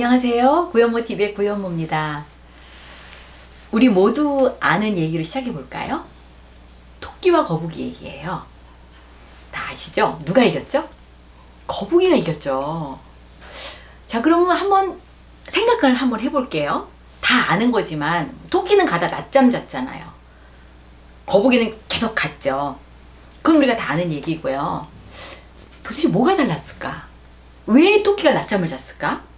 안녕하세요. 구현모TV의 구현모입니다. 우리 모두 아는 얘기로 시작해 볼까요? 토끼와 거북이 얘기예요. 다 아시죠? 누가 이겼죠? 거북이가 이겼죠. 자, 그러면 한번 생각을 한번 해볼게요. 다 아는 거지만 토끼는 가다 낮잠 잤잖아요. 거북이는 계속 갔죠. 그건 우리가 다 아는 얘기고요. 도대체 뭐가 달랐을까? 왜 토끼가 낮잠을 잤을까?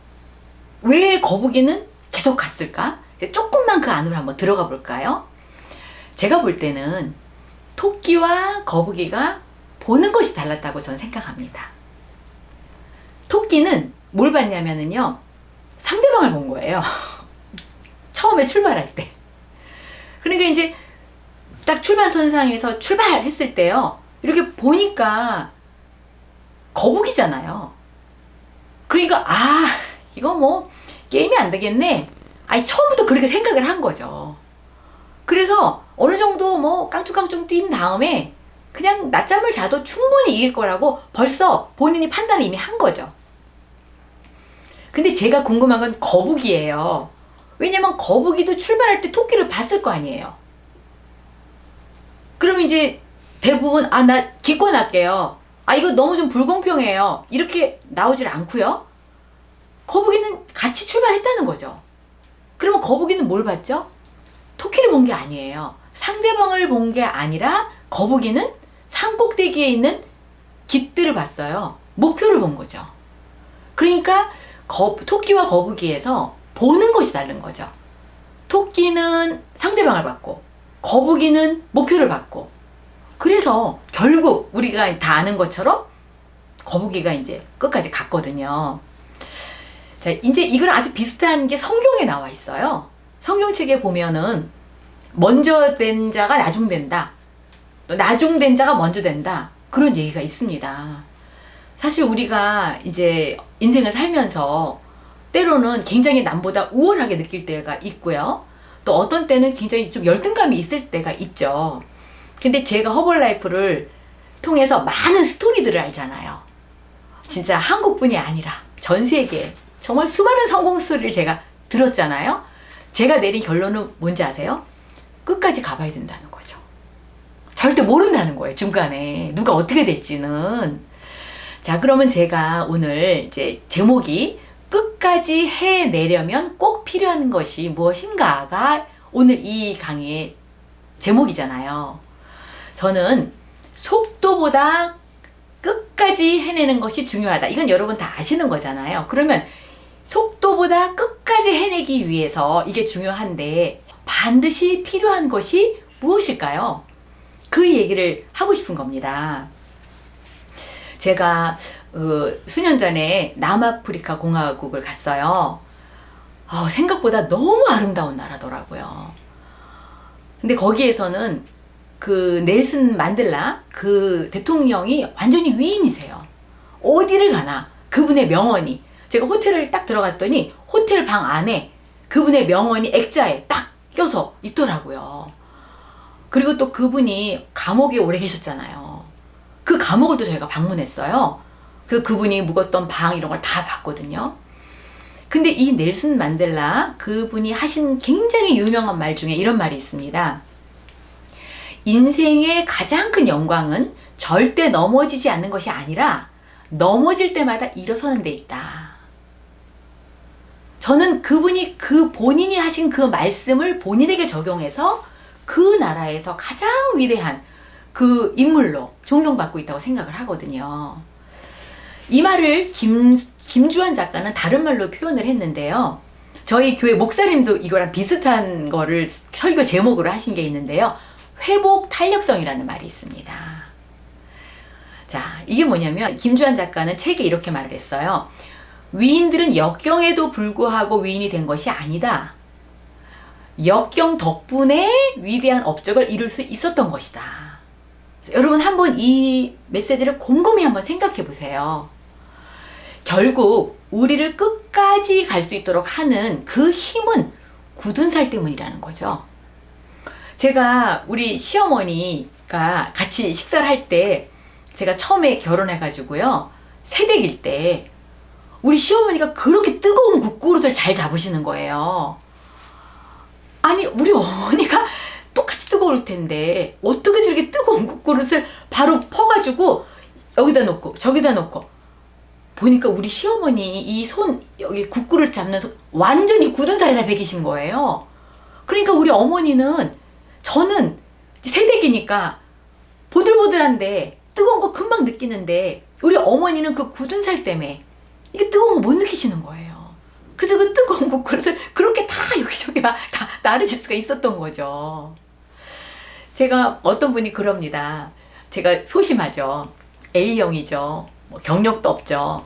왜 거북이는 계속 갔을까? 이제 조금만 그 안으로 한번 들어가 볼까요? 제가 볼 때는 토끼와 거북이가 보는 것이 달랐다고 저는 생각합니다. 토끼는 뭘 봤냐면요, 상대방을 본 거예요. 처음에 출발할 때. 그러니까 이제 딱 출발선상에서 출발했을 때요, 이렇게 보니까 거북이잖아요. 그러니까 이거 뭐 게임이 안 되겠네. 처음부터 그렇게 생각을 한 거죠. 그래서 어느 정도 뭐 깡충깡충 뛴 다음에 그냥 낮잠을 자도 충분히 이길 거라고 벌써 본인이 판단을 이미 한 거죠. 근데 제가 궁금한 건 거북이에요. 왜냐면 거북이도 출발할 때 토끼를 봤을 거 아니에요. 그럼 이제 대부분 나 기권할게요. 이거 너무 좀 불공평해요. 이렇게 나오질 않고요. 거북이는 같이 출발했다는 거죠. 그러면 거북이는 뭘 봤죠? 토끼를 본 게 아니에요. 상대방을 본 게 아니라 거북이는 산꼭대기에 있는 깃들을 봤어요. 목표를 본 거죠. 그러니까 토끼와 거북이에서 보는 것이 다른 거죠. 토끼는 상대방을 봤고 거북이는 목표를 봤고, 그래서 결국 우리가 다 아는 것처럼 거북이가 이제 끝까지 갔거든요. 자, 이제 이거랑 아주 비슷한 게 성경에 나와 있어요. 성경책에 보면은 먼저 된 자가 나중된다, 또 나중된 자가 먼저 된다, 그런 얘기가 있습니다. 사실 우리가 이제 인생을 살면서 때로는 굉장히 남보다 우월하게 느낄 때가 있고요. 또 어떤 때는 굉장히 좀 열등감이 있을 때가 있죠. 근데 제가 허벌라이프를 통해서 많은 스토리들을 알잖아요. 진짜 한국뿐이 아니라 전 세계 정말 수많은 성공 스토리를 제가 들었잖아요. 제가 내린 결론은 뭔지 아세요? 끝까지 가봐야 된다는 거죠. 절대 모른다는 거예요, 중간에. 누가 어떻게 될지는. 자, 그러면 제가 오늘 이제 제목이 끝까지 해내려면 꼭 필요한 것이 무엇인가가 오늘 이 강의의 제목이잖아요. 저는 속도보다 끝까지 해내는 것이 중요하다. 이건 여러분 다 아시는 거잖아요. 그러면 속도보다 끝까지 해내기 위해서 이게 중요한데 반드시 필요한 것이 무엇일까요? 그 얘기를 하고 싶은 겁니다. 제가 수년 전에 남아프리카 공화국을 갔어요. 생각보다 너무 아름다운 나라더라고요. 근데 거기에서는 그 넬슨 만델라 그 대통령이 완전히 위인이세요. 어디를 가나 그분의 명언이, 제가 호텔을 딱 들어갔더니 호텔 방 안에 그분의 명언이 액자에 딱 껴서 있더라고요. 그리고 또 그분이 감옥에 오래 계셨잖아요. 그 감옥을 또 저희가 방문했어요. 그래서 그분이 묵었던 방 이런 걸 다 봤거든요. 근데 이 넬슨 만델라 그분이 하신 굉장히 유명한 말 중에 이런 말이 있습니다. 인생의 가장 큰 영광은 절대 넘어지지 않는 것이 아니라 넘어질 때마다 일어서는 데 있다. 저는 그분이 그 본인이 하신 그 말씀을 본인에게 적용해서 그 나라에서 가장 위대한 그 인물로 존경받고 있다고 생각을 하거든요. 이 말을 김주환 작가는 다른 말로 표현을 했는데요. 저희 교회 목사님도 이거랑 비슷한 거를 설교 제목으로 하신 게 있는데요. 회복 탄력성이라는 말이 있습니다. 자, 이게 뭐냐면 김주환 작가는 책에 이렇게 말을 했어요. 위인들은 역경에도 불구하고 위인이 된 것이 아니다. 역경 덕분에 위대한 업적을 이룰 수 있었던 것이다. 여러분 한번 이 메시지를 곰곰이 한번 생각해 보세요. 결국 우리를 끝까지 갈 수 있도록 하는 그 힘은 굳은 살 때문이라는 거죠. 제가 우리 시어머니가 같이 식사를 할 때, 제가 처음에 결혼해가지고요, 새댁일 때 우리 시어머니가 그렇게 뜨거운 국그릇을 잘 잡으시는 거예요. 아니 우리 어머니가 똑같이 뜨거울 텐데 어떻게 저렇게 뜨거운 국그릇을 바로 퍼가지고 여기다 놓고 저기다 놓고, 보니까 우리 시어머니 이 손 여기 국그릇 잡는 손 완전히 굳은 살에 다 베기신 거예요. 그러니까 우리 어머니는, 저는 새댁이니까 보들보들한데 뜨거운 거 금방 느끼는데 우리 어머니는 그 굳은 살 때문에 이게 뜨거운 거 못 느끼시는 거예요. 그래서 그 뜨거운 국그릇을 그렇게 다 여기저기 다 나르실 수가 있었던 거죠. 제가 어떤 분이 그럽니다. 제가 소심하죠. A형이죠. 뭐 경력도 없죠.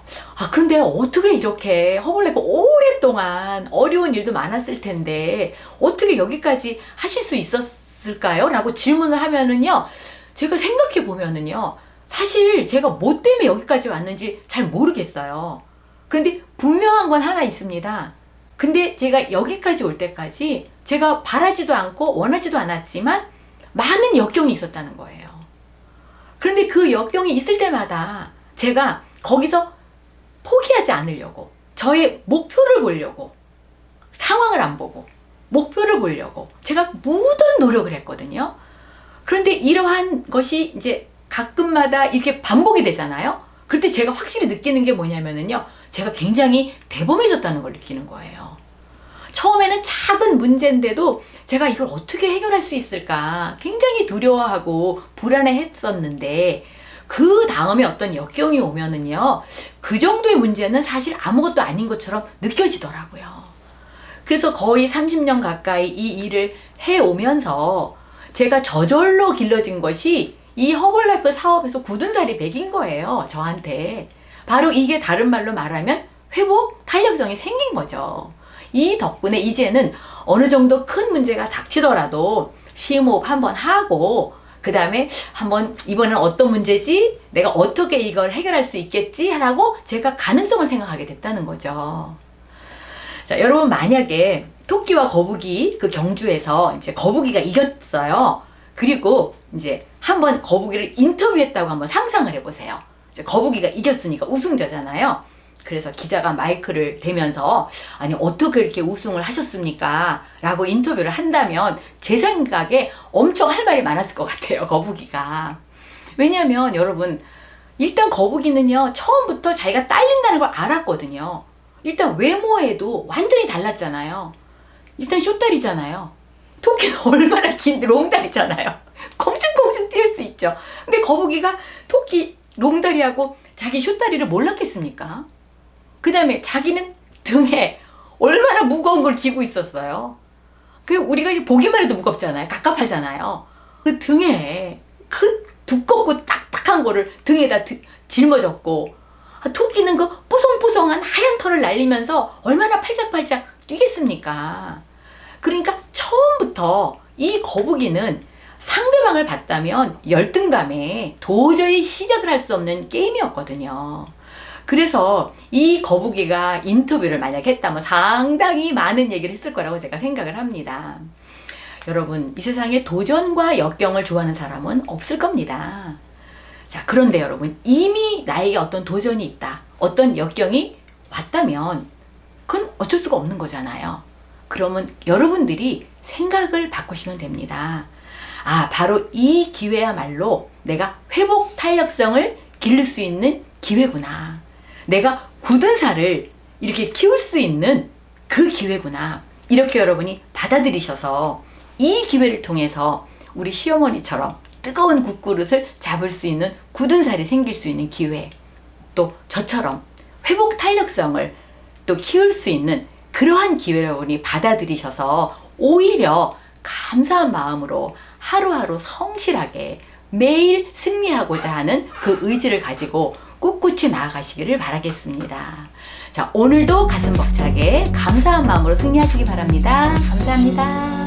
그런데 어떻게 이렇게 허벌레고 오랫동안 어려운 일도 많았을 텐데 어떻게 여기까지 하실 수 있었을까요? 라고 질문을 하면은요, 제가 생각해 보면은요, 사실 제가 뭐 때문에 여기까지 왔는지 잘 모르겠어요. 그런데 분명한 건 하나 있습니다. 근데 제가 여기까지 올 때까지 제가 바라지도 않고 원하지도 않았지만 많은 역경이 있었다는 거예요. 그런데 그 역경이 있을 때마다 제가 거기서 포기하지 않으려고, 저의 목표를 보려고, 상황을 안 보고 목표를 보려고 제가 무던 노력을 했거든요. 그런데 이러한 것이 이제 가끔마다 이렇게 반복이 되잖아요. 그럴 때 제가 확실히 느끼는 게 뭐냐면은요, 제가 굉장히 대범해졌다는 걸 느끼는 거예요. 처음에는 작은 문제인데도 제가 이걸 어떻게 해결할 수 있을까 굉장히 두려워하고 불안해했었는데, 그 다음에 어떤 역경이 오면은요, 그 정도의 문제는 사실 아무것도 아닌 것처럼 느껴지더라고요. 그래서 거의 30년 가까이 이 일을 해오면서 제가 저절로 길러진 것이 이 허벌라이프 사업에서 굳은 살이 배긴 거예요, 저한테. 바로 이게 다른 말로 말하면 회복 탄력성이 생긴 거죠. 이 덕분에 이제는 어느 정도 큰 문제가 닥치더라도 심호흡 한번 하고, 그 다음에 한번 이번엔 어떤 문제지? 내가 어떻게 이걸 해결할 수 있겠지? 하라고 제가 가능성을 생각하게 됐다는 거죠. 자, 여러분, 만약에 토끼와 거북이 그 경주에서 이제 거북이가 이겼어요. 그리고 이제 한번 거북이를 인터뷰했다고 한번 상상을 해보세요. 이제 거북이가 이겼으니까 우승자잖아요. 그래서 기자가 마이크를 대면서 아니 어떻게 이렇게 우승을 하셨습니까? 라고 인터뷰를 한다면 제 생각에 엄청 할 말이 많았을 것 같아요, 거북이가. 왜냐면 여러분, 일단 거북이는요, 처음부터 자기가 딸린다는 걸 알았거든요. 일단 외모에도 완전히 달랐잖아요. 일단 숏다리잖아요. 토끼는 얼마나 긴 롱다리잖아요. 콩충콩충 뛸 수 있죠. 근데 거북이가 토끼 롱다리하고 자기 숏다리를 몰랐겠습니까? 그 다음에 자기는 등에 얼마나 무거운 걸 지고 있었어요. 그 우리가 보기만 해도 무겁잖아요. 갑갑하잖아요. 그 등에 그 두껍고 딱딱한 거를 등에다 짊어졌고, 토끼는 그 뽀송뽀송한 하얀 털을 날리면서 얼마나 팔짝팔짝 뛰겠습니까? 그러니까 처음부터 이 거북이는 상대방을 봤다면 열등감에 도저히 시작을 할 수 없는 게임이었거든요. 그래서 이 거북이가 인터뷰를 만약 했다면 상당히 많은 얘기를 했을 거라고 제가 생각을 합니다. 여러분, 이 세상에 도전과 역경을 좋아하는 사람은 없을 겁니다. 자, 그런데 여러분, 이미 나에게 어떤 도전이 있다, 어떤 역경이 왔다면 그건 어쩔 수가 없는 거잖아요. 그러면 여러분들이 생각을 바꾸시면 됩니다. 바로 이 기회야말로 내가 회복 탄력성을 기를 수 있는 기회구나. 내가 굳은 살을 이렇게 키울 수 있는 그 기회구나. 이렇게 여러분이 받아들이셔서 이 기회를 통해서 우리 시어머니처럼 뜨거운 국그릇을 잡을 수 있는 굳은 살이 생길 수 있는 기회, 또 저처럼 회복 탄력성을 또 키울 수 있는 그러한 기회를 여러분이 받아들이셔서 오히려 감사한 마음으로 하루하루 성실하게 매일 승리하고자 하는 그 의지를 가지고 꿋꿋이 나아가시기를 바라겠습니다. 자, 오늘도 가슴 벅차게 감사한 마음으로 승리하시기 바랍니다. 감사합니다.